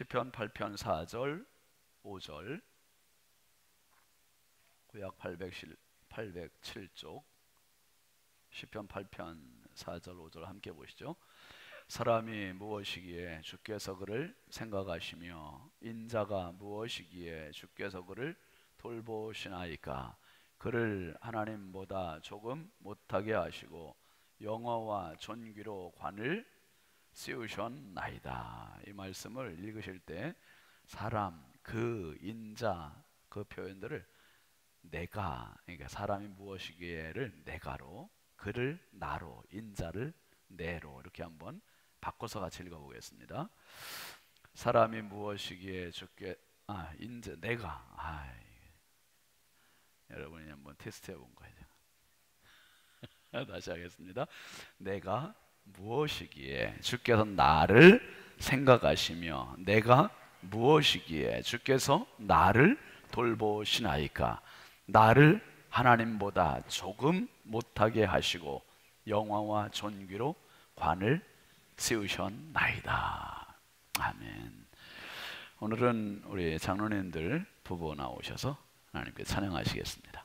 시편 8편 4절 5절 구약 807쪽 시편 8편 4절 5절 함께 보시죠. 사람이 무엇이기에 주께서 그를 생각하시며 인자가 무엇이기에 주께서 그를 돌보시나이까. 그를 하나님보다 조금 못하게 하시고 영어와 존귀로 관을 씌우셨나이다. 이 말씀을 읽으실 때 사람, 그, 인자 그 표현들을 내가, 그러니까 사람이 무엇이기에를 내가로, 그를 나로, 인자를 내로 이렇게 한번 바꿔서 같이 읽어보겠습니다. 사람이 무엇이기에 주께 인자 내가 여러분이 한번 테스트 해본 거예요. 다시 하겠습니다. 내가 무엇이기에 주께서 나를 생각하시며 내가 무엇이기에 주께서 나를 돌보시나이까. 나를 하나님보다 조금 못하게 하시고 영화와 존귀로 관을 씌우셨나이다. 아멘. 오늘은 우리 장로님들 부부 나오셔서 하나님께 찬양하시겠습니다.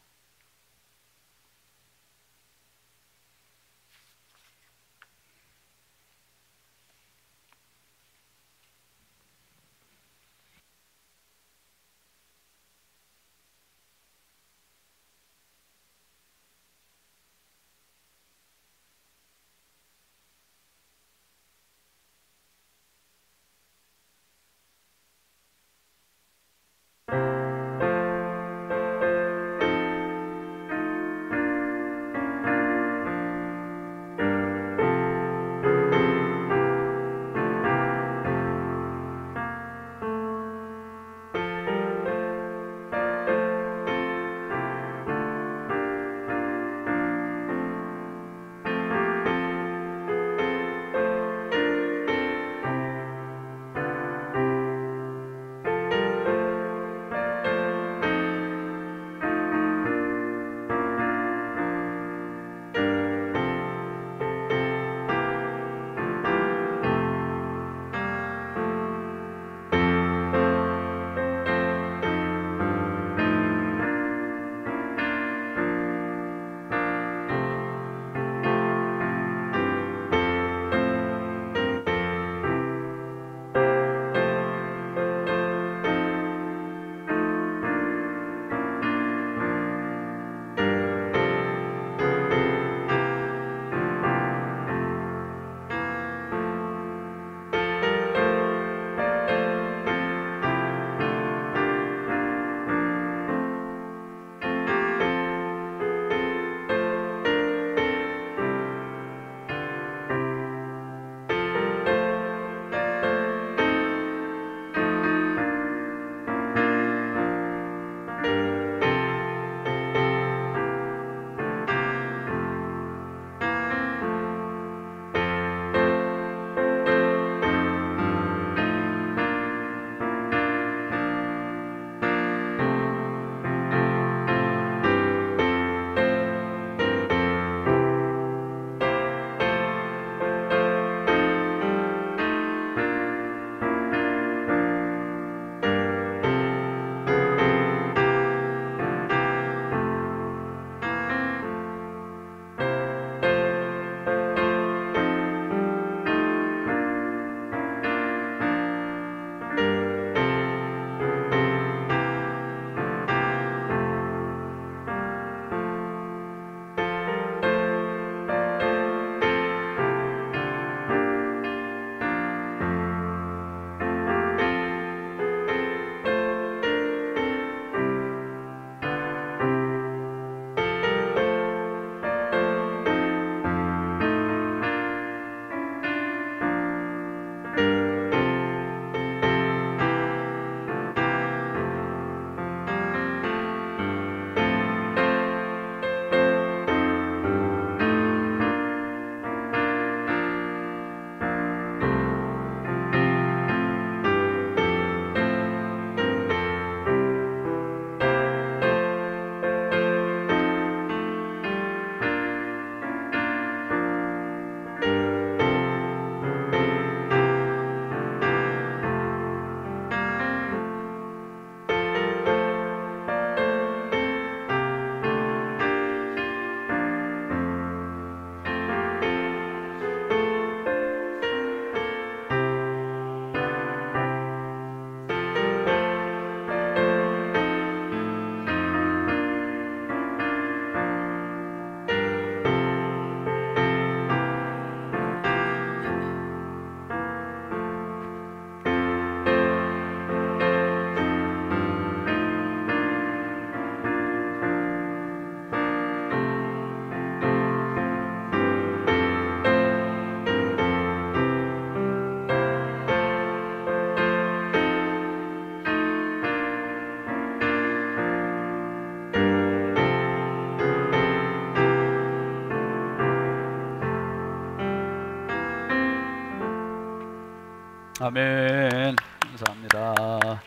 아멘. 감사합니다.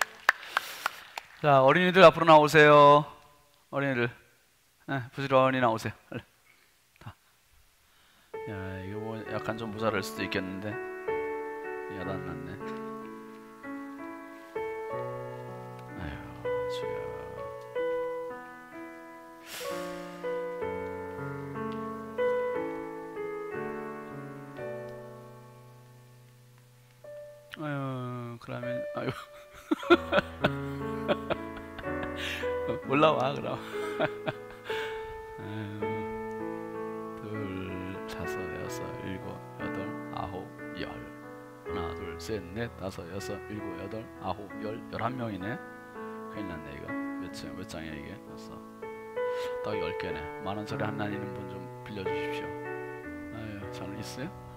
자, 어린이들 앞으로 나오세요. 어린이들, 부지런히 나오세요. 야, 이거 뭐 약간 좀 모자랄 수도 있겠는데 야단 안 났네. 아유, 주여. 아유, 그러면 아유. 올라와 그럼. 둘, 다섯, 여섯, 일곱, 여덟, 아홉, 열. 하나, 둘, 셋, 넷, 다섯, 여섯, 일곱, 여덟, 아홉, 열. 11명이네. 큰일 났네 이거. 몇 장이야 이게? 벌써 딱 10개네. 만원짜리 하나 있는 분 좀 빌려주십시오. 아유, 저는 있어요?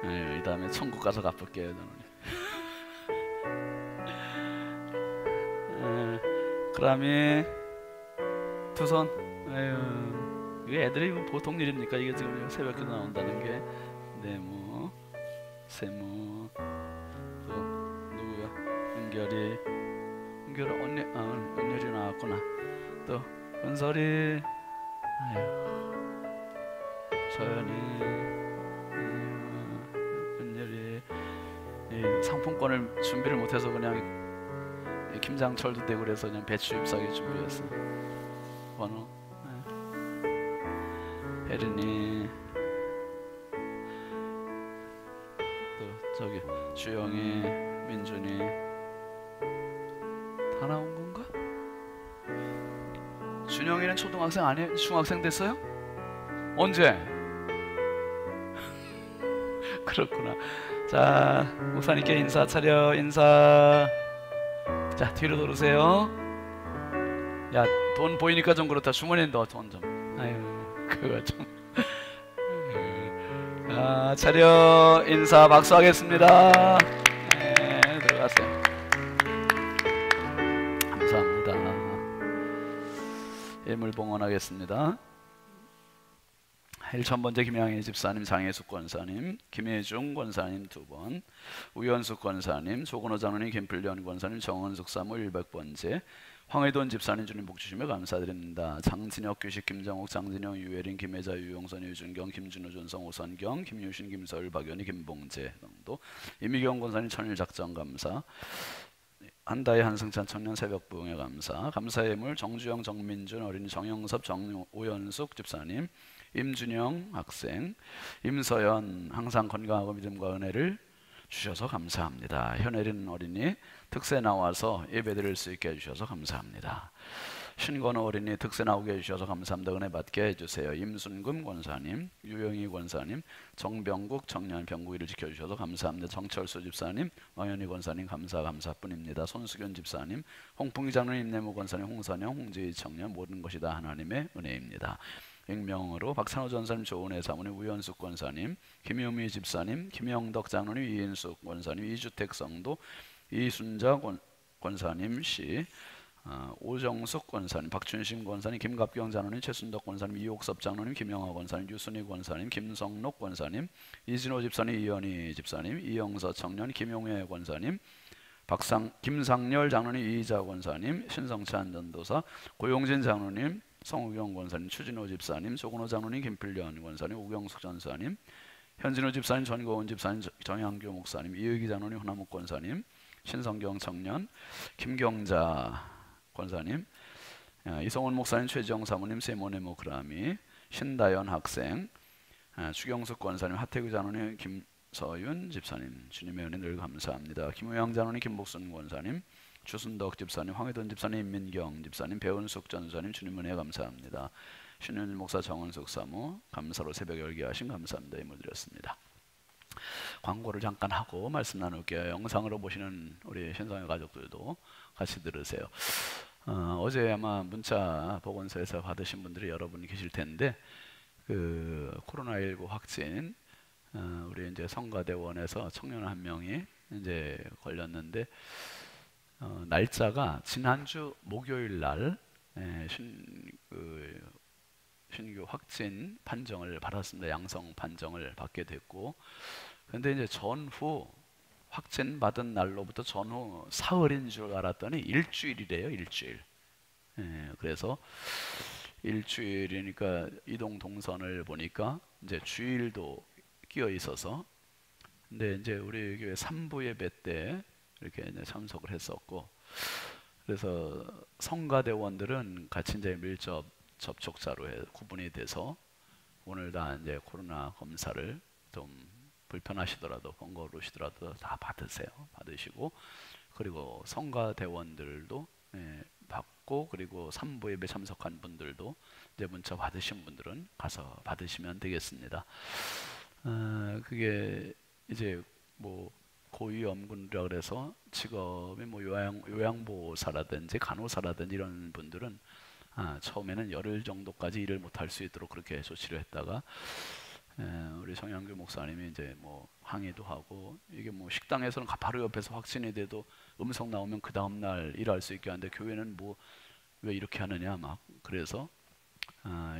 아유, 이 다음에 천국 가서 갚을게요 저는. 그라미 두 손. 아유, 이게 애들이 보통 일입니까? 이게 지금 새벽에 나온다는 게. 네모, 세모, 또 누구야? 은결이 언니, 은열이 나왔구나. 또 은설이, 아유, 서연이, 은열이. 이 상품권을 준비를 못해서 그냥 김장철도 되고 그래서 그냥 배추 잎사귀 준비했어. 번호. 혜린이, 또 저기 주영이, 민준이 다 나온 건가? 준영이는 초등학생 아니에요? 중학생 됐어요? 언제? 그렇구나. 자, 목사님께 인사 차려. 인사. 자, 뒤로 돌으세요. 야, 돈 보이니까 좀 그렇다. 주머니에 넣어 돈 좀. 아유, 그거 좀. 자, 차려. 인사. 박수하겠습니다. 네, 들어가세요. 감사합니다. 예물 봉헌하겠습니다. 1000번째 김양희 집사님, 장혜숙 권사님, 김혜중 권사님 2번, 우연숙 권사님, 조건호 장로님, 김필련 권사님, 정은숙 사모 100번째, 황혜돈 집사님 주님 복 주시며 감사드립니다. 장진혁, 규식, 김정욱, 장진영, 유혜린, 김혜자, 유용선, 유준경, 김준호, 존성, 오선경, 김유신, 김서율, 박연희, 김봉재 등도, 이미경 권사님 천일 작정 감사, 한다의 한승찬 청년 새벽 부흥의 감사, 감사의 예물 정주영, 정민준, 어린이 정영섭, 오연숙 집사님, 임준영 학생, 임서연 항상 건강하고 믿음과 은혜를 주셔서 감사합니다. 현혜린 어린이 특세 나와서 예배드릴 수 있게 해주셔서 감사합니다. 신건호 어린이 특세 나오게 해주셔서 감사합니다. 은혜 받게 해주세요. 임순금 권사님, 유영희 권사님, 정병국 청년 병국이를 지켜주셔서 감사합니다. 정철수 집사님, 왕현희 권사님 감사뿐입니다. 손수견 집사님, 홍풍기 장로님, 임내모 권사님, 홍선영, 홍지희 청년 모든 것이 다 하나님의 은혜입니다. 익명으로 박찬호 전사님, 조은혜 사모님, 우연숙 권사님, 김효미 집사님, 김영덕 장로님, 이인숙 권사님, 이주택 성도, 이순자 권사님 씨, 오정숙 권사님, 박춘심 권사님, 김갑경 장로님, 최순덕 권사님, 이옥섭 장로님, 김영하 권사님, 유순희 권사님, 김성록 권사님, 이진호 집사님, 이현희 집사님, 이영서 청년, 김용혜 권사님, 김상열 장로님, 이희자 권사님, 신성찬 전도사, 고용진 장로님, 성우경 권사님, 추진호 집사님, 조근호 장로님, 김필련 권사님, 우경숙 전사님, 현진호 집사님, 전고은 집사님, 정양교 목사님, 이의기 장로님, 하나목 권사님, 신성경 청년, 김경자 권사님, 이성원 목사님, 최지영 사모님, 세모네모 그라미, 신다연 학생, 추경숙 권사님, 하태규 장로님, 김서윤 집사님, 주님의 은혜 늘 감사합니다. 김우영 장로님, 김복순 권사님, 주순덕 집사님, 황혜돈 집사님, 임민경 집사님, 배은숙 전사님, 주님 은혜 감사합니다. 신윤일 목사, 정은숙 사모 감사로 새벽 열기 하신 감사합니다. 예물 드렸습니다. 광고를 잠깐 하고 말씀 나눌게요. 영상으로 보시는 우리 신성의 가족들도 같이 들으세요. 어제 아마 문자 보건소에서 받으신 분들이 여러분 계실 텐데, 그 코로나19 확진, 우리 이제 성가대원에서 청년 한 명이 이제 걸렸는데, 날짜가 지난주 목요일 날 신규 확진 판정을 받았습니다. 양성 판정을 받게 됐고, 근데 이제 전후 확진 받은 날로부터 전후 사흘인 줄 알았더니 일주일이래요. 일주일. 그래서 일주일이니까 이동 동선을 보니까 이제 주일도 끼어 있어서, 근데 이제 우리 교회 3부 예배 때 이렇게 이제 참석을 했었고, 그래서 성가대원들은 같이 이제 밀접 접촉자로 구분이 돼서 오늘 다 이제 코로나 검사를 좀 불편하시더라도 번거로우시더라도 다 받으시고, 그리고 성가대원들도 받고, 그리고 3부 예배 참석한 분들도 이제 문자 받으신 분들은 가서 받으시면 되겠습니다. 그게 이제 뭐 고위험군이라 그래서 직업이 뭐 요양보호사라든지 간호사라든지 이런 분들은 처음에는 열흘 정도까지 일을 못할 수 있도록 그렇게 조치를 했다가, 우리 정양규 목사님이 이제 뭐 항의도 하고, 이게 뭐 식당에서는 바로 옆에서 확진이 돼도 음성 나오면 그 다음 날 일할 수 있게 하는데 교회는 뭐 왜 이렇게 하느냐 막, 그래서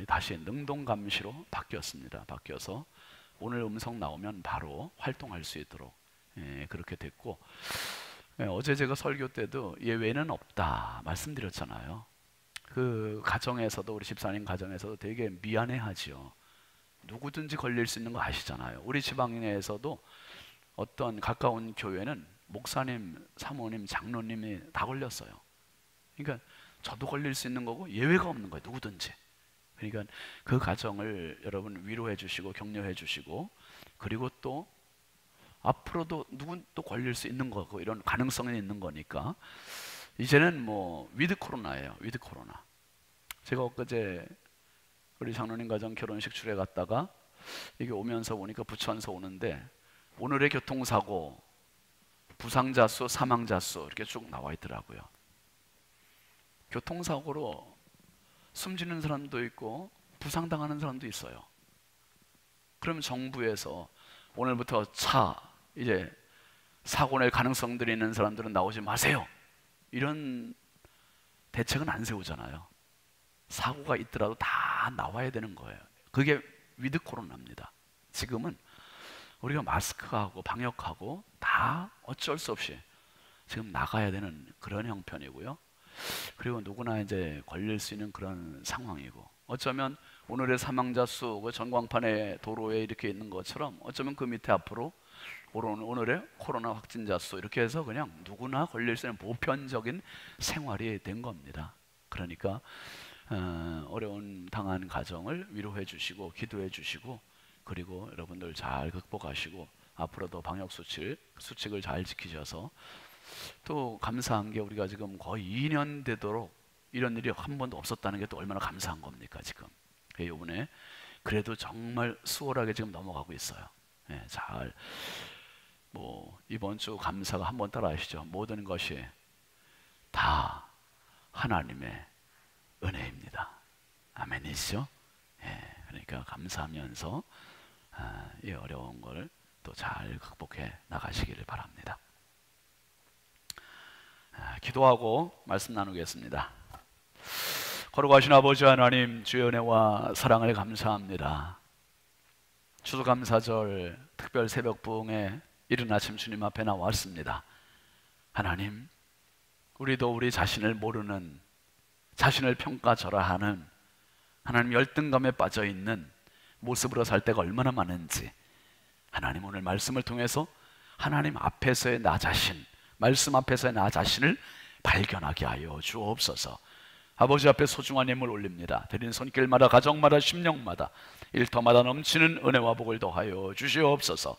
다시 능동 감시로 바뀌었습니다. 바뀌어서 오늘 음성 나오면 바로 활동할 수 있도록 그렇게 됐고, 어제 제가 설교 때도 예외는 없다 말씀드렸잖아요. 그 가정에서도, 우리 집사님 가정에서도 되게 미안해하지요. 누구든지 걸릴 수 있는 거 아시잖아요. 우리 지방에서도 어떤 가까운 교회는 목사님, 사모님, 장로님이 다 걸렸어요. 그러니까 저도 걸릴 수 있는 거고 예외가 없는 거예요. 누구든지. 그러니까 그 가정을 여러분 위로해 주시고 격려해 주시고, 그리고 또 앞으로도 누군 또 걸릴 수 있는 거고 이런 가능성이 있는 거니까 이제는 뭐 위드 코로나예요. 위드 코로나. 제가 엊그제 우리 장로님 가정 결혼식 출에 갔다가 이게 오면서 보니까 부천서 오는데 오늘의 교통사고 부상자 수, 사망자 수 이렇게 쭉 나와 있더라고요. 교통사고로 숨지는 사람도 있고 부상당하는 사람도 있어요. 그러면 정부에서 오늘부터 이제 사고 낼 가능성들이 있는 사람들은 나오지 마세요, 이런 대책은 안 세우잖아요. 사고가 있더라도 다 나와야 되는 거예요. 그게 위드 코로나입니다. 지금은 우리가 마스크하고 방역하고 다 어쩔 수 없이 지금 나가야 되는 그런 형편이고요. 그리고 누구나 이제 걸릴 수 있는 그런 상황이고, 어쩌면 오늘의 사망자 수, 그 전광판에 도로에 이렇게 있는 것처럼 어쩌면 그 밑에 앞으로 오늘의 코로나 확진자 수 이렇게 해서 그냥 누구나 걸릴 수 있는 보편적인 생활이 된 겁니다. 그러니까 어려운 당한 가정을 위로해 주시고 기도해 주시고, 그리고 여러분들 잘 극복하시고 앞으로도 방역 수칙을 잘 지키셔서, 또 감사한 게 우리가 지금 거의 2년 되도록 이런 일이 한 번도 없었다는 게 또 얼마나 감사한 겁니까 지금. 이번에 그래도 정말 수월하게 지금 넘어가고 있어요. 잘 뭐 이번 주 감사가 한번 따라 하시죠. 모든 것이 다 하나님의 은혜입니다. 아멘이시죠? 그러니까 감사하면서 이 어려운 걸 또 잘 극복해 나가시기를 바랍니다. 기도하고 말씀 나누겠습니다. 거룩하신 아버지 하나님, 주의 은혜와 사랑을 감사합니다. 추수감사절 특별 새벽 부흥에 이른 아침 주님 앞에 나왔습니다. 하나님, 우리도 우리 자신을 모르는, 자신을 평가절하하는, 하나님 열등감에 빠져있는 모습으로 살 때가 얼마나 많은지, 하나님 오늘 말씀을 통해서 하나님 앞에서의 나 자신, 말씀 앞에서의 나 자신을 발견하게 하여 주옵소서. 아버지 앞에 소중한 예물 올립니다. 드린 손길마다, 가정마다, 심령마다, 일터마다 넘치는 은혜와 복을 더하여 주시옵소서.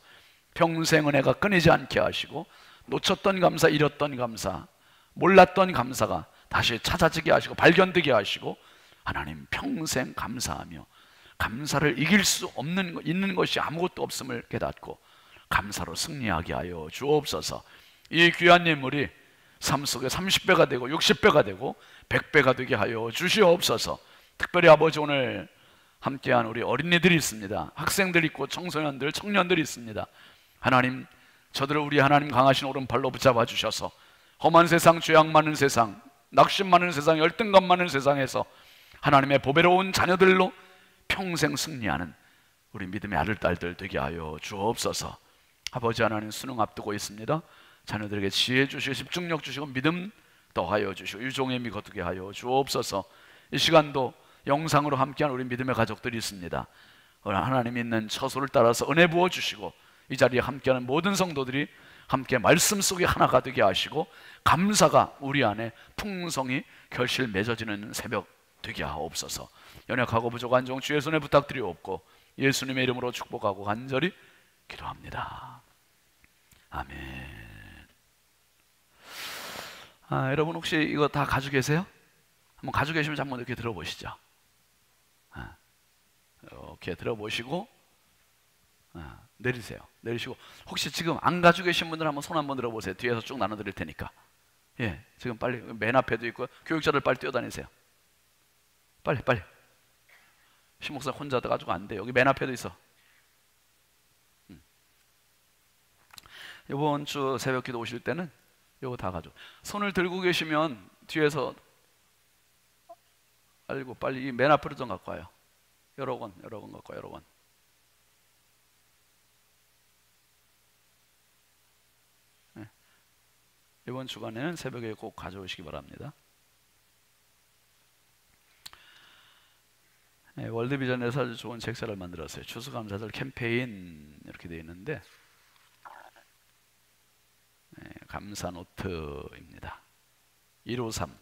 평생 은혜가 끊이지 않게 하시고, 놓쳤던 감사, 잃었던 감사, 몰랐던 감사가 다시 찾아지게 하시고 발견되게 하시고, 하나님 평생 감사하며 감사를 이길 수 있는 것이 아무것도 없음을 깨닫고 감사로 승리하게 하여 주옵소서. 이 귀한 예물이 삶 속에 30배가 되고 60배가 되고 100배가 되게 하여 주시옵소서. 특별히 아버지, 오늘 함께한 우리 어린이들이 있습니다. 학생들 있고 청소년들, 청년들이 있습니다. 하나님, 저들을 우리 하나님 강하신 오른팔로 붙잡아 주셔서 험한 세상, 죄악 많은 세상, 낙심 많은 세상, 열등감 많은 세상에서 하나님의 보배로운 자녀들로 평생 승리하는 우리 믿음의 아들, 딸들 되게 하여 주옵소서. 아버지 하나님, 수능 앞두고 있습니다. 자녀들에게 지혜 주시고 집중력 주시고 믿음 더하여 주시고 유종의 미 거두게 하여 주옵소서. 이 시간도 영상으로 함께한 우리 믿음의 가족들이 있습니다. 하나님 있는 처소를 따라서 은혜 부어 주시고 이 자리에 함께하는 모든 성도들이 함께 말씀 속에 하나가 되게 하시고 감사가 우리 안에 풍성히 결실 맺어지는 새벽 되게 하옵소서. 연약하고 부족한 종 주의 손에 부탁드리옵고 예수님의 이름으로 축복하고 간절히 기도합니다. 아멘. 여러분 혹시 이거 다 가지고 계세요? 한번 가지고 계시면 한번 이렇게 들어보시죠. 이렇게 들어보시고 내리세요. 내리시고 혹시 지금 안 가지고 계신 분들 한번 손 한번 들어보세요. 뒤에서 쭉 나눠드릴 테니까. 예, 지금 빨리 맨 앞에도 있고 교육자들 빨리 뛰어다니세요. 빨리. 신목사 혼자 가지고 안 돼. 여기 맨 앞에도 있어. 이번 주 새벽기도 오실 때는 이거 다 가지고 손을 들고 계시면 뒤에서 알고 빨리 맨 앞으로 좀 갖고 와요. 여러 권 갖고 와요. 여러 권. 네. 이번 주간에는 새벽에 꼭 가져오시기 바랍니다. 네, 월드비전에서 아주 좋은 책자를 만들었어요. 추수감사절 캠페인 이렇게 되어 있는데 감사 노트입니다. 153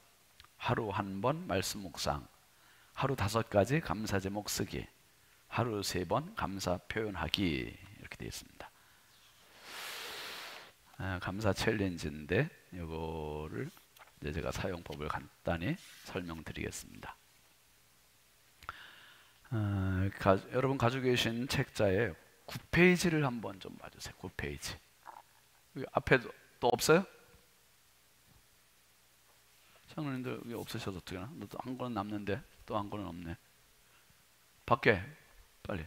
하루 한 번 말씀 묵상, 하루 5가지 감사 제목 쓰기, 하루 3번 감사 표현하기 이렇게 되어 있습니다. 감사 챌린지인데 이거를 이제 제가 사용법을 간단히 설명드리겠습니다. 여러분 가지고 계신 책자에 9페이지를 한번 좀 봐주세요. 9페이지. 여기 앞에 또 없어요? 장로님들 여기 없으셔서 어떻게 하나? 또 한 권은 남는데 또 한 권은 없네. 밖에 빨리.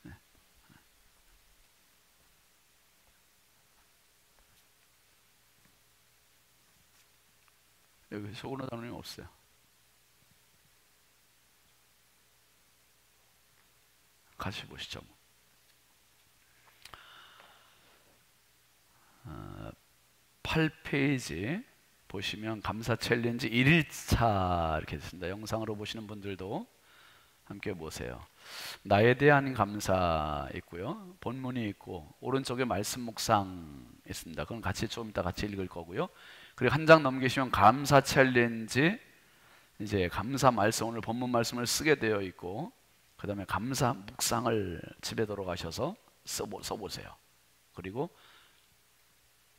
네. 여기 소근호 장로님 없어요. 같이 보시죠. 8페이지 보시면 감사 챌린지 1일차 이렇게 있습니다. 영상으로 보시는 분들도 함께 보세요. 나에 대한 감사 있고요. 본문이 있고 오른쪽에 말씀 묵상 있습니다. 그건 같이 좀 이따 같이 읽을 거고요. 그리고 한 장 넘기시면 감사 챌린지 이제 감사 말씀 오늘 본문 말씀을 쓰게 되어 있고 그 다음에 감사 묵상을 집에 돌아가셔서 써보세요. 그리고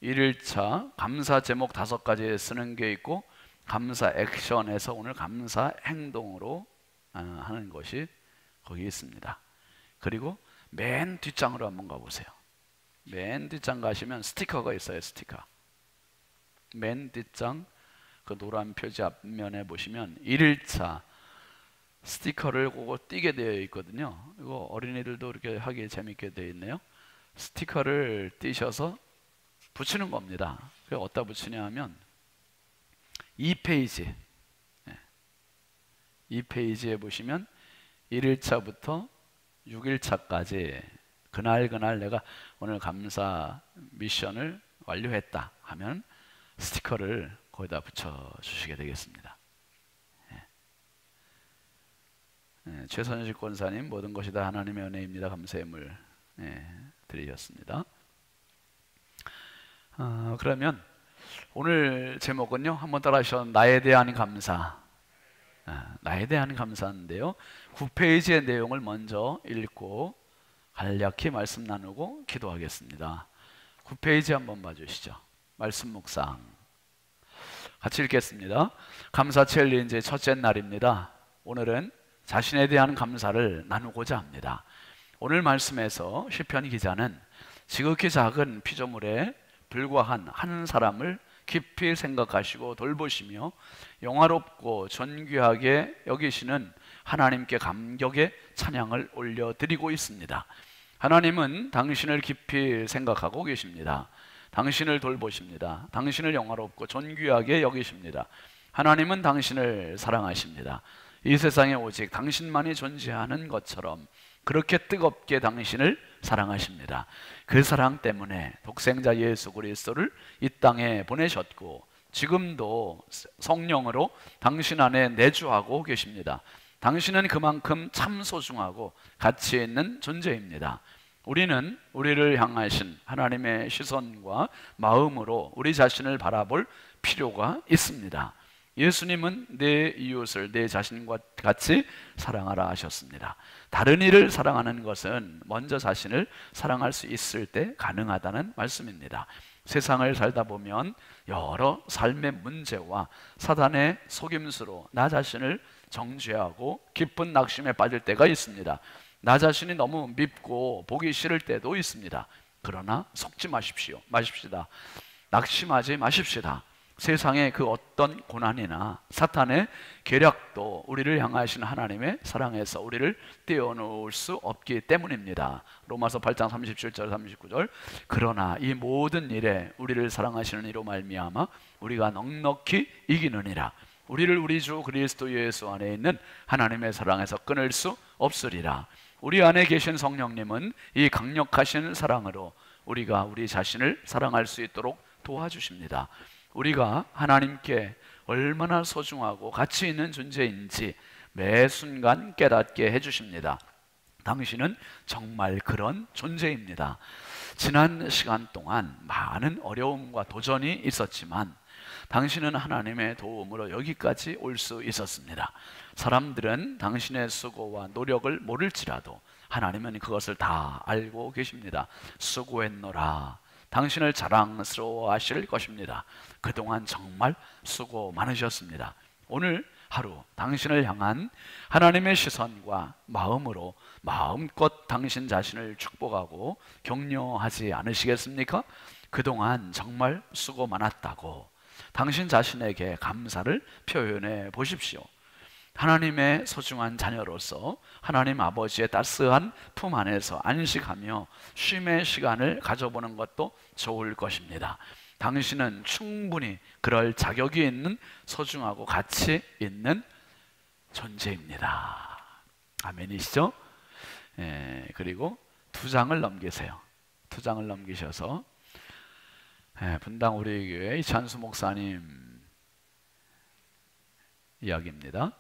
1일차 감사 제목 5가지 쓰는 게 있고 감사 액션에서 오늘 감사 행동으로 하는 것이 거기 있습니다. 그리고 맨 뒷장으로 한번 가보세요. 맨 뒷장 가시면 스티커가 있어요. 스티커. 맨 뒷장 그 노란 표지 앞면에 보시면 1일차 스티커를 그거 띄게 되어 있거든요. 이거 어린이들도 이렇게 하기 재밌게 되어 있네요. 스티커를 띄셔서 붙이는 겁니다. 그게 어디다 붙이냐 하면 2페이지 2페이지에 보시면 1일차부터 6일차까지 그날 내가 오늘 감사 미션을 완료했다 하면 스티커를 거기다 붙여주시게 되겠습니다. 최선식 권사님 모든 것이 다 하나님의 은혜입니다. 감사의 물 드리셨습니다. 그러면 오늘 제목은요 한번 따라하시죠. 나에 대한 감사. 나에 대한 감사인데요 9페이지의 내용을 먼저 읽고 간략히 말씀 나누고 기도하겠습니다. 9페이지 한번 봐주시죠. 말씀 묵상 같이 읽겠습니다. 감사 챌린지 첫째 날입니다. 오늘은 자신에 대한 감사를 나누고자 합니다. 오늘 말씀에서 시편 기자는 지극히 작은 피조물에 불과한 한 사람을 깊이 생각하시고 돌보시며 영화롭고 존귀하게 여기시는 하나님께 감격의 찬양을 올려드리고 있습니다. 하나님은 당신을 깊이 생각하고 계십니다. 당신을 돌보십니다. 당신을 영화롭고 존귀하게 여기십니다. 하나님은 당신을 사랑하십니다. 이 세상에 오직 당신만이 존재하는 것처럼 그렇게 뜨겁게 당신을 사랑하십니다. 그 사랑 때문에 독생자 예수 그리스도를 이 땅에 보내셨고 지금도 성령으로 당신 안에 내주하고 계십니다. 당신은 그만큼 참 소중하고 가치 있는 존재입니다. 우리는 우리를 향하신 하나님의 시선과 마음으로 우리 자신을 바라볼 필요가 있습니다. 예수님은 내 이웃을 내 자신과 같이 사랑하라 하셨습니다. 다른 이를 사랑하는 것은 먼저 자신을 사랑할 수 있을 때 가능하다는 말씀입니다. 세상을 살다 보면 여러 삶의 문제와 사단의 속임수로 나 자신을 정죄하고 깊은 낙심에 빠질 때가 있습니다. 나 자신이 너무 밉고 보기 싫을 때도 있습니다. 그러나 속지 마십시다. 낙심하지 마십시다. 세상의 그 어떤 고난이나 사탄의 계략도 우리를 향하신 하나님의 사랑에서 우리를 떼어놓을 수 없기 때문입니다. 로마서 8장 37절 39절 그러나 이 모든 일에 우리를 사랑하시는 이로 말미암아 우리가 넉넉히 이기느니라. 우리를 우리 주 그리스도 예수 안에 있는 하나님의 사랑에서 끊을 수 없으리라. 우리 안에 계신 성령님은 이 강력하신 사랑으로 우리가 우리 자신을 사랑할 수 있도록 도와주십니다. 우리가 하나님께 얼마나 소중하고 가치 있는 존재인지 매 순간 깨닫게 해주십니다. 당신은 정말 그런 존재입니다. 지난 시간 동안 많은 어려움과 도전이 있었지만 당신은 하나님의 도움으로 여기까지 올 수 있었습니다. 사람들은 당신의 수고와 노력을 모를지라도 하나님은 그것을 다 알고 계십니다. 수고했노라. 당신을 자랑스러워 하실 것입니다. 그동안 정말 수고 많으셨습니다. 오늘 하루 당신을 향한 하나님의 시선과 마음으로 마음껏 당신 자신을 축복하고 격려하지 않으시겠습니까? 그동안 정말 수고 많았다고 당신 자신에게 감사를 표현해 보십시오. 하나님의 소중한 자녀로서 하나님 아버지의 따스한 품 안에서 안식하며 쉼의 시간을 가져보는 것도 좋을 것입니다. 당신은 충분히 그럴 자격이 있는 소중하고 가치 있는 존재입니다. 아멘이시죠? 그리고 2장을 넘기세요. 2장을 넘기셔서 분당 우리 교회 이찬수 목사님 이야기입니다.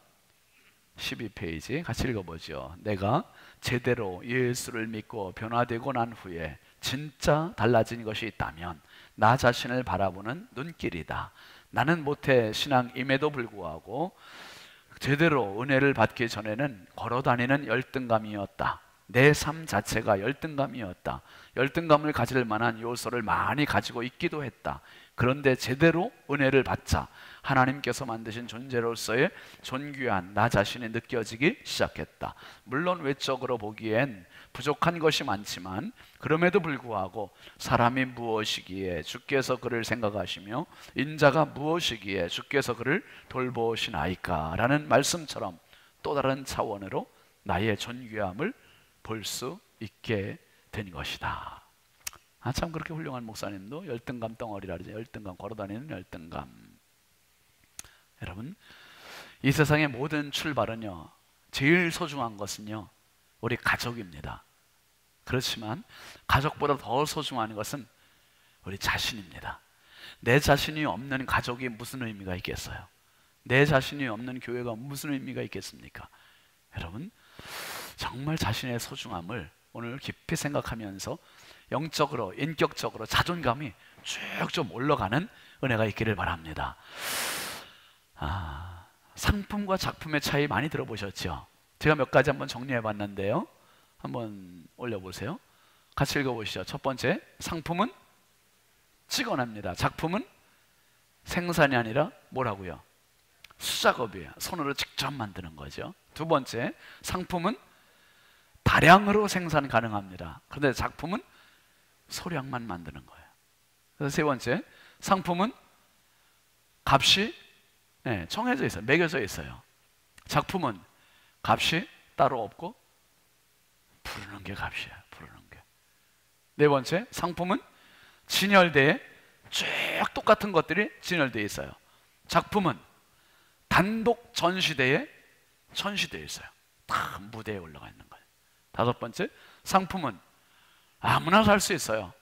12페이지 같이 읽어보죠. 내가 제대로 예수를 믿고 변화되고 난 후에 진짜 달라진 것이 있다면 나 자신을 바라보는 눈길이다. 나는 모태 신앙임에도 불구하고 제대로 은혜를 받기 전에는 걸어다니는 열등감이었다. 내 삶 자체가 열등감이었다. 열등감을 가질 만한 요소를 많이 가지고 있기도 했다. 그런데 제대로 은혜를 받자 하나님께서 만드신 존재로서의 존귀한 나 자신이 느껴지기 시작했다. 물론 외적으로 보기엔 부족한 것이 많지만 그럼에도 불구하고 사람이 무엇이기에 주께서 그를 생각하시며 인자가 무엇이기에 주께서 그를 돌보시나이까 라는 말씀처럼 또 다른 차원으로 나의 존귀함을 볼 수 있게 된 것이다. 참 그렇게 훌륭한 목사님도 열등감 덩어리라 그러죠. 열등감, 걸어다니는 열등감. 여러분, 이 세상의 모든 출발은요, 제일 소중한 것은요, 우리 가족입니다. 그렇지만 가족보다 더 소중한 것은 우리 자신입니다. 내 자신이 없는 가족이 무슨 의미가 있겠어요? 내 자신이 없는 교회가 무슨 의미가 있겠습니까? 여러분, 정말 자신의 소중함을 오늘 깊이 생각하면서 영적으로, 인격적으로 자존감이 쭉 좀 올라가는 은혜가 있기를 바랍니다. 상품과 작품의 차이 많이 들어보셨죠? 제가 몇 가지 한번 정리해 봤는데요. 한번 올려보세요. 같이 읽어보시죠. 첫 번째, 상품은 찍어냅니다. 작품은 생산이 아니라 뭐라고요? 수작업이에요. 손으로 직접 만드는 거죠. 두 번째, 상품은 다량으로 생산 가능합니다. 그런데 작품은 소량만 만드는 거예요. 그래서 세 번째, 상품은 값이 정해져 있어요. 매겨져 있어요. 작품은 값이 따로 없고 부르는 게 값이에요. 부르는 게. 네 번째, 상품은 진열대에 쭉 똑같은 것들이 진열되어 있어요. 작품은 단독 전시대에 전시되어 있어요. 다 무대에 올라가 있는 거예요. 다섯 번째, 상품은 아무나 살 수 있어요.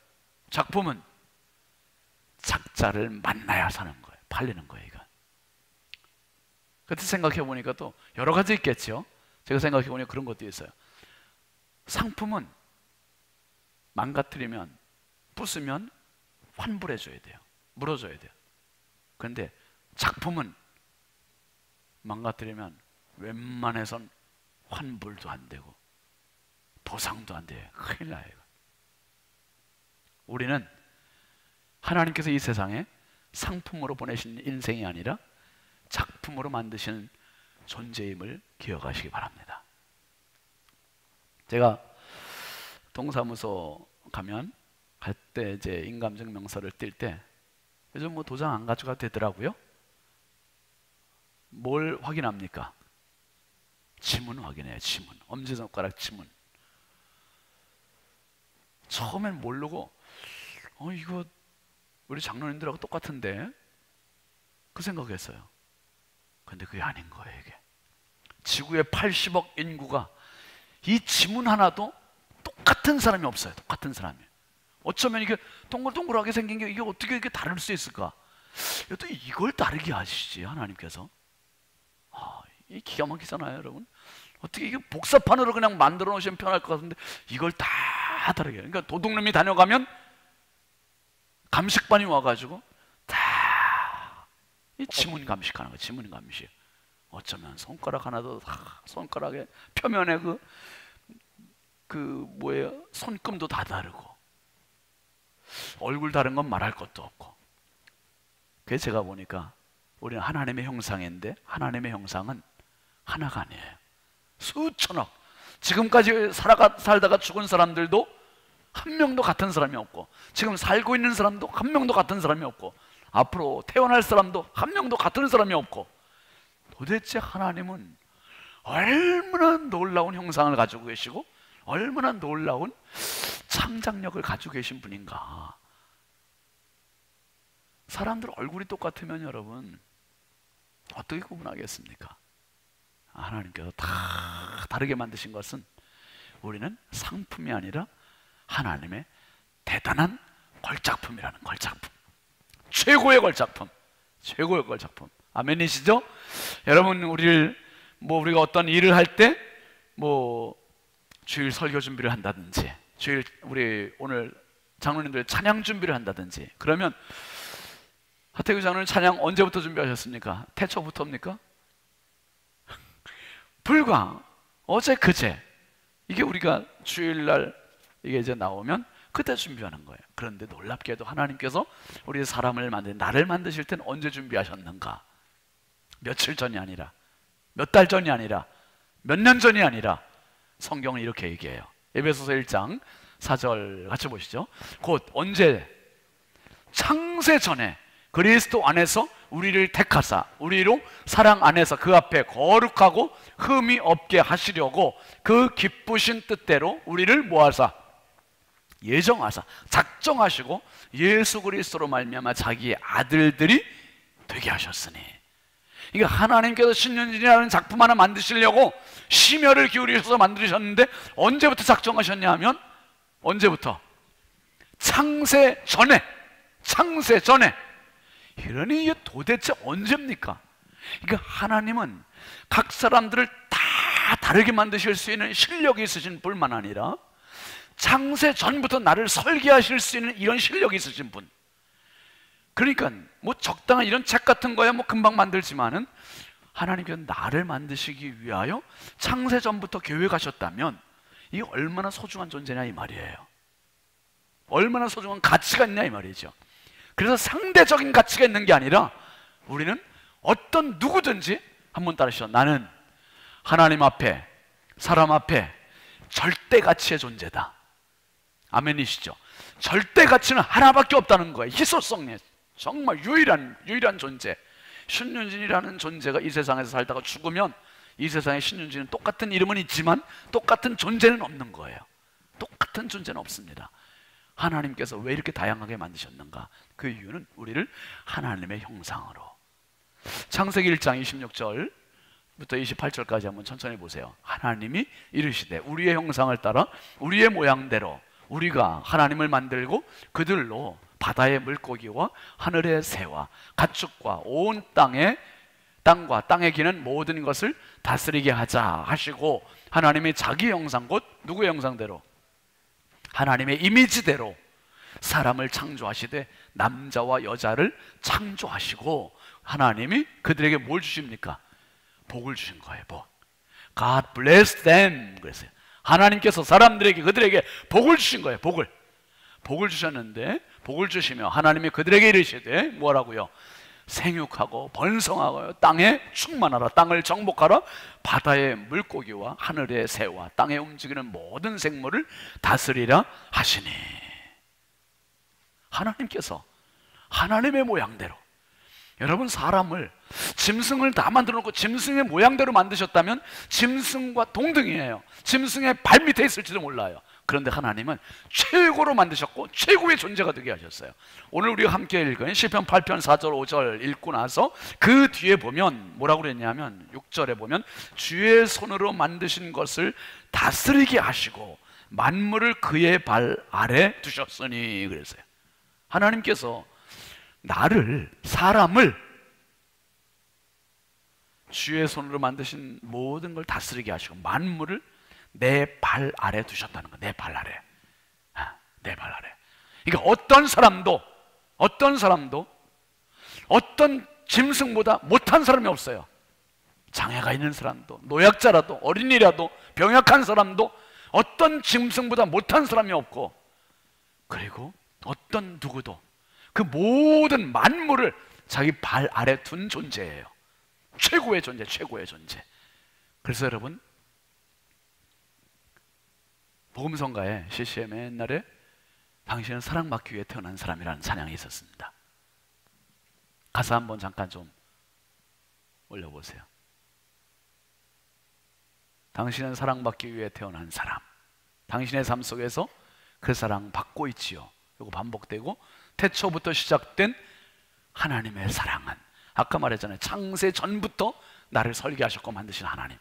작품은 작자를 만나야 사는 거예요. 팔리는 거예요. 이거. 그때 생각해 보니까 또 여러 가지 있겠죠. 제가 생각해 보니까 그런 것도 있어요. 상품은 망가뜨리면, 부수면 환불해 줘야 돼요. 물어줘야 돼요. 그런데 작품은 망가뜨리면 웬만해선 환불도 안 되고 보상도 안 돼요. 큰일 나요. 우리는 하나님께서 이 세상에 상품으로 보내신 인생이 아니라 작품으로 만드신 존재임을 기억하시기 바랍니다. 제가 동사무소 가면 갈 때 이제 인감증명서를 띨 때 요즘 뭐 도장 안 가져가도 되더라고요. 뭘 확인합니까? 지문 확인해요. 지문, 엄지손가락 지문. 처음엔 모르고 이거 우리 장로님들하고 똑같은데 그 생각했어요. 근데 그게 아닌 거예요. 이게 지구의 80억 인구가 이 지문 하나도 똑같은 사람이 없어요. 똑같은 사람이. 어쩌면 이게 동글동글하게 생긴 게 이게 어떻게 이렇게 다를 수 있을까? 또 이걸 다르게 하시지 하나님께서. 이 기가 막히잖아요, 여러분. 어떻게 이게 복사판으로 그냥 만들어 놓으시면 편할 것 같은데 이걸 다 다르게. 그러니까 도둑놈이 다녀가면 감식반이 와가지고 다 이 지문 감식하는 거예요. 지문 감식. 어쩌면 손가락 하나도 다 손가락에 표면에 그 뭐예요? 손금도 다 다르고 얼굴 다른 건 말할 것도 없고. 그래서 제가 보니까 우리는 하나님의 형상인데 하나님의 형상은 하나가 아니에요. 수천억. 지금까지 살다가 죽은 사람들도 한 명도 같은 사람이 없고, 지금 살고 있는 사람도 한 명도 같은 사람이 없고, 앞으로 태어날 사람도 한 명도 같은 사람이 없고, 도대체 하나님은 얼마나 놀라운 형상을 가지고 계시고 얼마나 놀라운 창작력을 가지고 계신 분인가. 사람들 얼굴이 똑같으면 여러분 어떻게 구분하겠습니까? 하나님께서 다 다르게 만드신 것은 우리는 상품이 아니라 하나님의 대단한 걸작품이라는 걸작품, 최고의 걸작품, 최고의 걸작품. 아멘이시죠? 여러분, 우리가 어떤 일을 할 때 주일 설교 준비를 한다든지, 우리 오늘 장로님들 찬양 준비를 한다든지, 그러면 하태규 장로님 찬양 언제부터 준비하셨습니까? 태초부터입니까? 불과 어제 그제 이게 우리가 주일날 이게 이제 나오면 그때 준비하는 거예요. 그런데 놀랍게도 하나님께서 우리 사람을 나를 만드실 때는 언제 준비하셨는가? 며칠 전이 아니라, 몇 달 전이 아니라, 몇 년 전이 아니라 성경은 이렇게 얘기해요. 에베소서 1장 4절 같이 보시죠. 곧 언제? 창세 전에 그리스도 안에서 우리를 택하사 우리로 사랑 안에서 그 앞에 거룩하고 흠이 없게 하시려고 그 기쁘신 뜻대로 우리를 모아사 예정하사 작정하시고 예수 그리스도로 말미암아 자기의 아들들이 되게 하셨으니. 그러니까 하나님께서 신년진이라는 작품 하나 만드시려고 심혈을 기울이셔서 만드셨는데 언제부터 작정하셨냐 하면, 언제부터? 창세 전에. 창세 전에. 그러니 이게 도대체 언제입니까? 그러니까 하나님은 각 사람들을 다 다르게 만드실 수 있는 실력이 있으신 뿐만 아니라 창세 전부터 나를 설계하실 수 있는 이런 실력이 있으신 분. 그러니까 적당한 이런 책 같은 거야 금방 만들지만은 하나님께서 나를 만드시기 위하여 창세 전부터 계획하셨다면 이게 얼마나 소중한 존재냐 이 말이에요. 얼마나 소중한 가치가 있냐 이 말이죠. 그래서 상대적인 가치가 있는 게 아니라 우리는 어떤 누구든지, 한번 따르시죠. 나는 하나님 앞에, 사람 앞에 절대 가치의 존재다. 아멘이시죠? 절대 가치는 하나밖에 없다는 거예요. 희소성에 정말 유일한 존재. 신윤진이라는 존재가 이 세상에서 살다가 죽으면 이 세상에 신윤진은 똑같은 이름은 있지만 똑같은 존재는 없는 거예요. 똑같은 존재는 없습니다. 하나님께서 왜 이렇게 다양하게 만드셨는가? 그 이유는 우리를 하나님의 형상으로. 창세기 1장 26절 28절까지 한번 천천히 보세요. 하나님이 이르시되 우리의 형상을 따라 우리의 모양대로 우리가 하나님을 만들고 그들로 바다의 물고기와 하늘의 새와 가축과 온 땅과 땅에 기는 모든 것을 다스리게 하자 하시고, 하나님이 자기 형상, 곧 누구의 형상대로? 하나님의 이미지대로 사람을 창조하시되 남자와 여자를 창조하시고, 하나님이 그들에게 뭘 주십니까? 복을 주신 거예요. 복. God bless them 그랬어요. 하나님께서 사람들에게, 그들에게 복을 주신 거예요. 복을 주셨는데, 복을 주시며 하나님이 그들에게 이르시되 뭐라고요? 생육하고 번성하고 땅에 충만하라, 땅을 정복하라, 바다의 물고기와 하늘의 새와 땅에 움직이는 모든 생물을 다스리라 하시니. 하나님께서 하나님의 모양대로, 여러분 사람을, 짐승을 다 만들어 놓고 짐승의 모양대로 만드셨다면 짐승과 동등이에요. 짐승의 발 밑에 있을지도 몰라요. 그런데 하나님은 최고로 만드셨고 최고의 존재가 되게 하셨어요. 오늘 우리가 함께 읽은 시편 8편 4절 5절 읽고 나서 그 뒤에 보면 뭐라고 그랬냐면 6절에 보면 주의 손으로 만드신 것을 다스리게 하시고 만물을 그의 발 아래 두셨으니 그랬어요. 하나님께서 나를, 사람을 주의 손으로 만드신 모든 걸 다스리게 하시고 만물을 내 발 아래 두셨다는 거. 내 발 아래. 내 발 아래. 그러니까 어떤 사람도 어떤 짐승보다 못한 사람이 없어요. 장애가 있는 사람도, 노약자라도, 어린이라도, 병약한 사람도 어떤 짐승보다 못한 사람이 없고, 그리고 어떤 누구도 그 모든 만물을 자기 발 아래 둔 존재예요. 최고의 존재, 최고의 존재. 그래서 여러분, 복음성가에 CCM에 옛날에 당신은 사랑받기 위해 태어난 사람이라는 찬양이 있었습니다. 가사 한번 잠깐 좀 올려보세요. 당신은 사랑받기 위해 태어난 사람, 당신의 삶 속에서 그 사랑 받고 있지요. 그리고 반복되고, 태초부터 시작된 하나님의 사랑은, 아까 말했잖아요, 창세 전부터 나를 설계하셨고 만드신 하나님,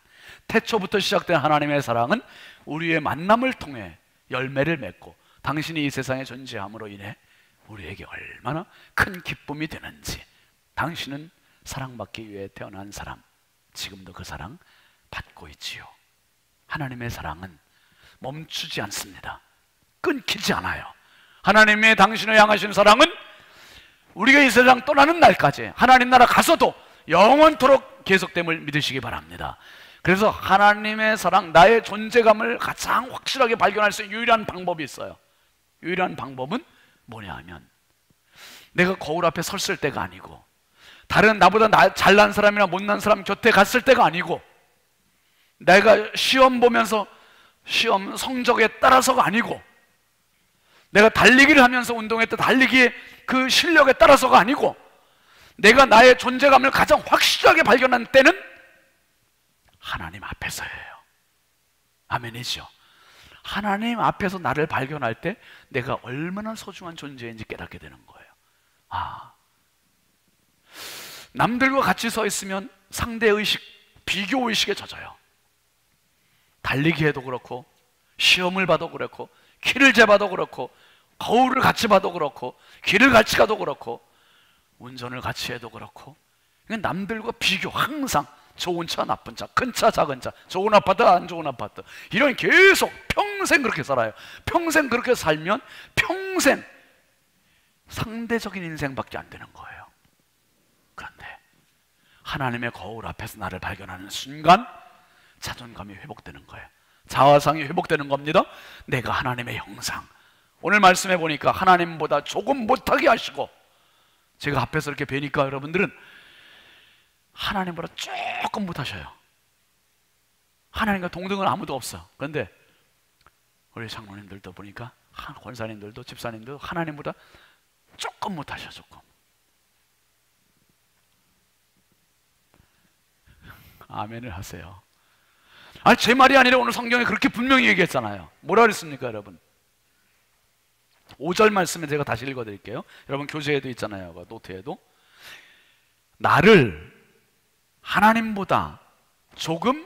태초부터 시작된 하나님의 사랑은 우리의 만남을 통해 열매를 맺고 당신이 이 세상에 존재함으로 인해 우리에게 얼마나 큰 기쁨이 되는지. 당신은 사랑받기 위해 태어난 사람, 지금도 그 사랑 받고 있지요. 하나님의 사랑은 멈추지 않습니다. 끊기지 않아요. 하나님의 당신을 향하신 사랑은 우리가 이 세상 떠나는 날까지, 하나님 나라 가서도 영원토록 계속됨을 믿으시기 바랍니다. 그래서 하나님의 사랑, 나의 존재감을 가장 확실하게 발견할 수 있는 유일한 방법이 있어요. 유일한 방법은 뭐냐 하면, 내가 거울 앞에 섰을 때가 아니고, 다른 나보다 잘난 사람이나 못난 사람 곁에 갔을 때가 아니고, 내가 시험 보면서 시험 성적에 따라서가 아니고, 내가 달리기를 하면서 운동했던 달리기의 그 실력에 따라서가 아니고, 내가 나의 존재감을 가장 확실하게 발견한 때는 하나님 앞에서예요. 아멘이죠. 하나님 앞에서 나를 발견할 때 내가 얼마나 소중한 존재인지 깨닫게 되는 거예요. 남들과 같이 서 있으면 상대의식, 비교의식에 젖어요. 달리기해도 그렇고, 시험을 봐도 그렇고, 키를 재봐도 그렇고, 거울을 같이 봐도 그렇고, 길을 같이 가도 그렇고, 운전을 같이 해도 그렇고, 남들과 비교, 항상 좋은 차, 나쁜 차, 큰 차, 작은 차, 좋은 아파트, 안 좋은 아파트, 이런 계속 평생 그렇게 살아요. 평생 그렇게 살면 평생 상대적인 인생밖에 안 되는 거예요. 그런데 하나님의 거울 앞에서 나를 발견하는 순간 자존감이 회복되는 거예요. 자화상이 회복되는 겁니다. 내가 하나님의 형상, 오늘 말씀해 보니까 하나님보다 조금 못하게 하시고, 제가 앞에서 이렇게 뵈니까 여러분들은 하나님보다 조금 못하셔요. 하나님과 동등은 아무도 없어. 그런데 우리 장로님들도 보니까, 권사님들도 집사님들도 하나님보다 조금 못하셔. 조금. 아멘을 하세요. 아니, 제 말이 아니라 오늘 성경에 그렇게 분명히 얘기했잖아요. 뭐라 그랬습니까 여러분? 5절 말씀에 제가 다시 읽어드릴게요. 여러분 교재에도 있잖아요, 노트에도. 나를 하나님보다 조금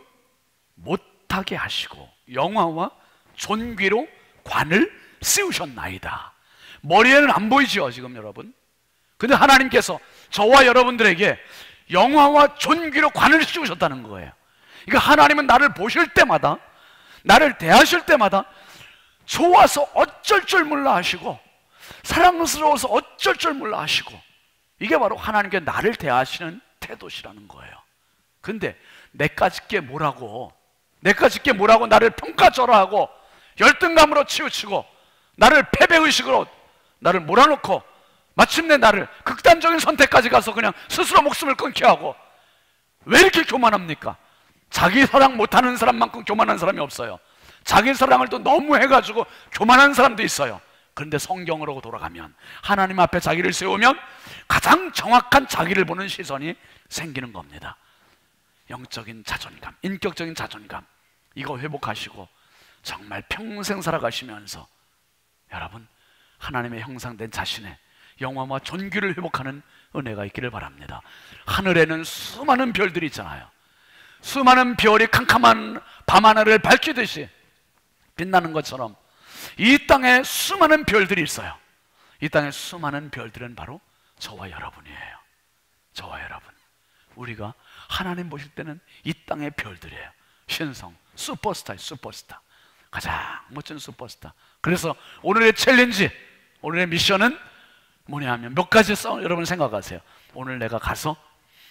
못하게 하시고 영화와 존귀로 관을 씌우셨나이다. 머리에는 안 보이죠 지금 여러분. 근데 하나님께서 저와 여러분들에게 영화와 존귀로 관을 씌우셨다는 거예요. 그러니까 하나님은 나를 보실 때마다, 나를 대하실 때마다 좋아서 어쩔 줄 몰라 하시고, 사랑스러워서 어쩔 줄 몰라 하시고, 이게 바로 하나님께 나를 대하시는 태도시라는 거예요. 근데 내까짓게 뭐라고 나를 평가절하하고 열등감으로 치우치고 나를 패배의식으로 나를 몰아놓고 마침내 나를 극단적인 선택까지 가서 그냥 스스로 목숨을 끊게 하고, 왜 이렇게 교만합니까? 자기 사랑 못하는 사람만큼 교만한 사람이 없어요. 자기 사랑을 또 너무 해가지고 교만한 사람도 있어요. 그런데 성경으로 돌아가면, 하나님 앞에 자기를 세우면 가장 정확한 자기를 보는 시선이 생기는 겁니다. 영적인 자존감, 인격적인 자존감, 이거 회복하시고 정말 평생 살아가시면서 여러분 하나님의 형상된 자신의 영화와 존귀를 회복하는 은혜가 있기를 바랍니다. 하늘에는 수많은 별들이 있잖아요. 수많은 별이 캄캄한 밤하늘을 밝히듯이 빛나는 것처럼 이 땅에 수많은 별들이 있어요. 이 땅에 수많은 별들은 바로 저와 여러분이에요. 저와 여러분, 우리가 하나님 보실 때는 이 땅의 별들이에요. 신성, 슈퍼스타예요. 슈퍼스타, 가장 멋진 슈퍼스타. 그래서 오늘의 챌린지, 오늘의 미션은 뭐냐 하면 몇 가지 여러분 생각하세요. 오늘 내가 가서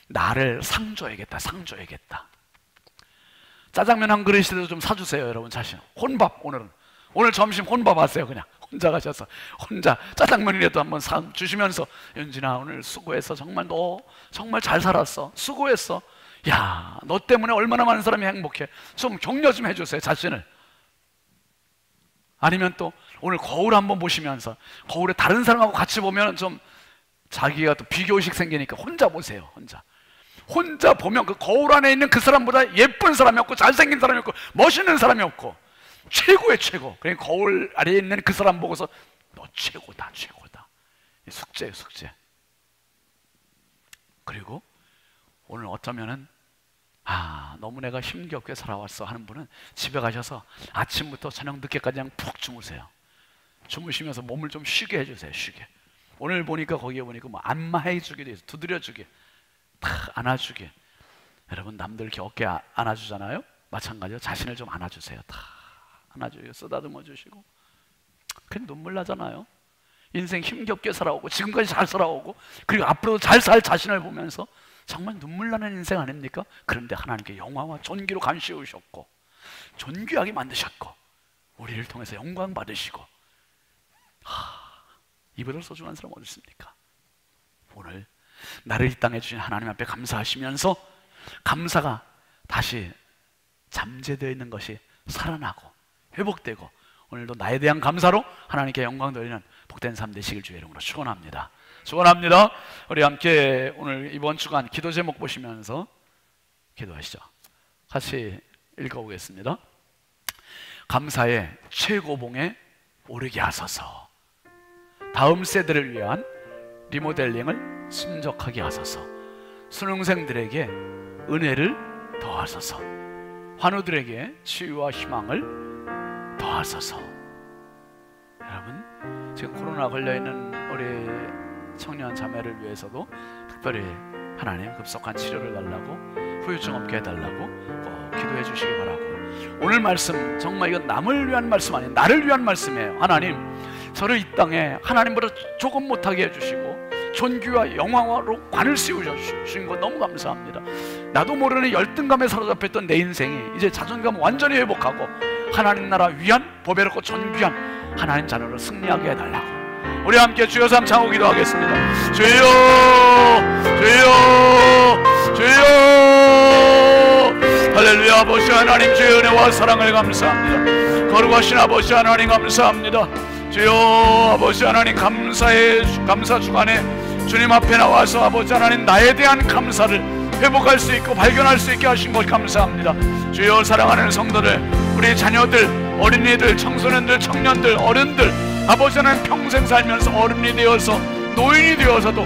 나를 상 줘야겠다. 짜장면 한 그릇이라도 좀 사주세요 여러분. 자신 혼밥, 오늘 점심 혼밥 하세요. 그냥 혼자 가셔서 혼자 짜장면이라도 한번 사 주시면서, 연진아 오늘 수고했어. 정말 너 정말 잘 살았어. 수고했어. 야, 너 때문에 얼마나 많은 사람이 행복해. 좀 격려 좀 해주세요 자신을. 아니면 또 오늘 거울 한번 보시면서 거울에 다른 사람하고 같이 보면 좀 자기가 또 비교의식 생기니까 혼자 보세요. 혼자 보면 그 거울 안에 있는 그 사람보다 예쁜 사람이 없고 잘생긴 사람이 없고 멋있는 사람이 없고 최고의 최고. 그러니까 거울 아래에 있는 그 사람 보고서 너 최고다. 숙제예요, 숙제. 그리고 오늘 어쩌면은 너무 내가 힘겹게 살아왔어 하는 분은 집에 가셔서 아침부터 저녁 늦게까지 그냥 푹 주무세요. 주무시면서 몸을 좀 쉬게 해주세요. 쉬게. 오늘 보니까 거기에 보니까 뭐 안마해주기도 해서 두드려주게, 탁 안아주게. 여러분 남들 이렇게 어깨 안아주잖아요. 마찬가지로 자신을 좀 안아주세요. 탁 안아주고 쓰다듬어 주시고. 그냥 눈물 나잖아요. 인생 힘겹게 살아오고 지금까지 잘 살아오고 그리고 앞으로도 잘 살 자신을 보면서 정말 눈물 나는 인생 아닙니까? 그런데 하나님께 영화와 존귀로 감시우셨고 존귀하게 만드셨고 우리를 통해서 영광 받으시고, 이보다 소중한 사람 어디 있습니까? 오늘 나를 이 땅에 주신 하나님 앞에 감사하시면서 감사가 다시 잠재되어 있는 것이 살아나고 회복되고, 오늘도 나에 대한 감사로 하나님께 영광 돌리는 복된 삶 되시길 주의 이름으로 축원합니다. 축원합니다. 우리 함께 오늘 이번 주간 기도 제목 보시면서 기도하시죠. 같이 읽어보겠습니다. 감사의 최고봉에 오르게 하소서. 다음 세대를 위한 리모델링을 신적하게 하소서. 수능생들에게 은혜를 더하소서. 환우들에게 치유와 희망을 더하소서. 여러분 지금 코로나 걸려있는 우리 청년 자매를 위해서도 특별히 하나님 급속한 치료를 달라고, 후유증 없게 해달라고 꼭 기도해 주시기 바라고, 오늘 말씀 정말 이건 남을 위한 말씀 아니에요. 나를 위한 말씀이에요. 하나님 저를 이 땅에 하나님보다 조금 못하게 해주시고 존귀와 영광으로 관을 씌우신 것 너무 감사합니다. 나도 모르는 열등감에 사로잡혔던 내 인생이 이제 자존감 완전히 회복하고 하나님 나라 위한 보배롭고 존귀한 하나님 자녀로 승리하게 해달라고 우리 함께 주여 삼 창호 기도하겠습니다. 주여 주여 주여. 할렐루야. 아버지 하나님 주의 은혜와 사랑을 감사합니다. 거룩하신 아버지 하나님 감사합니다. 주여 아버지 하나님 감사 주간에 주님 앞에 나와서 아버지 하나님 나에 대한 감사를 회복할 수 있고 발견할 수 있게 하신 것 감사합니다. 주여 사랑하는 성도들, 우리 자녀들, 어린이들, 청소년들, 청년들, 어른들, 아버지 하나님 평생 살면서 어른이 되어서 노인이 되어서도